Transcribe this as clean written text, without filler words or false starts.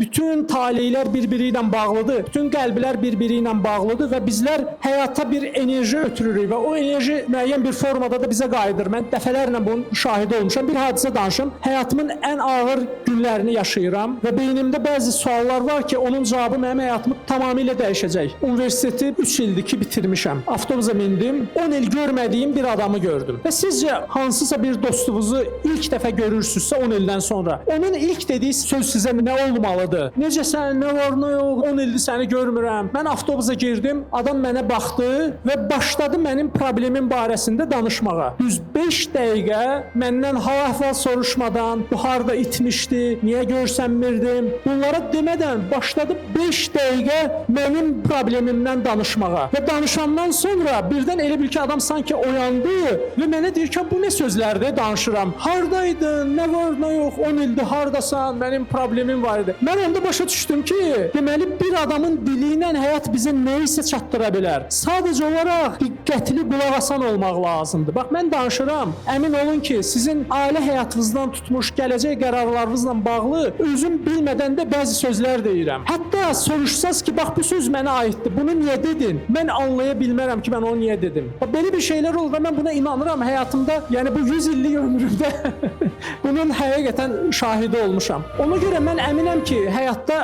bütün taleylər bir-biri ilə bağlıdır, bütün qəlblər bir-biri ilə bağlıdır və bizlər həyata bir enerji ötürürük və o enerji müəyyən bir formada da bizə qayıdır. Mən dəfələrlə bunun şahidi olmuşam. Bir hadisə danışım. Həyatımın ən ağır günlərini yaşayıram və beynimdə bəzi suallar var ki, onun cavabı mənim həyatımı tamamilə dəyişəcək. Universiteti 3 ildir ki bitirmişəm. Avtobusa mindim, 10 il görmədiyim bir adamı gördüm. Və sizcə hansısa bir dostunuzu ilk dəfə görürsünüzsə 10 ildən sonra, onun ilk dediyi söz sizə nə olmalıdır? Necəsən, nə var, nə yox, 10 ildir səni görmürəm. Mən avtobusa girdim, adam mənə baxdı və başladı mənim problemim barəsində danışmağa. Düz 5 dəqiqə məndən hal-əhval soruşmadan, bu harda itmişdi, niyə görsənmirdim, bunlara demədən başladı 5 dəqiqə mənim problemimdən danışmağa. Və danışandan sonra birdən elə bil ki, adam sanki oyandı və mənə deyir ki, bu nə sözlərdir danışıram. Hardaydın, nə var, nə yox, 10 ildir hardasan, mənim problemim var idi. Mən onda başa düşdüm ki, deməli bir adamın dili ilə həyat bizə nə isə çatdıra bilər. Sadəcə olaraq diqqətli qulaq asan olmaq lazımdır. Bax, mən danışıram, əmin olun ki, sizin ailə həyatınızdan tutmuş gələcək qərarlarınızla bağlı özüm bilmədən də bəzi sözlər deyirəm. Hətta soruşsaz ki, bax bu söz mənə aiddir, bunu niyə dedin? Mən anlaya bilmərəm ki, mən onu niyə dedim. Bax, belə bir şeylər olur və mən buna inanıram həyatımda, yəni bu 100 illik ömrümdə bunun həqiqətən şahidi olmuşam. Ona görə mən əminəm ki, həyatda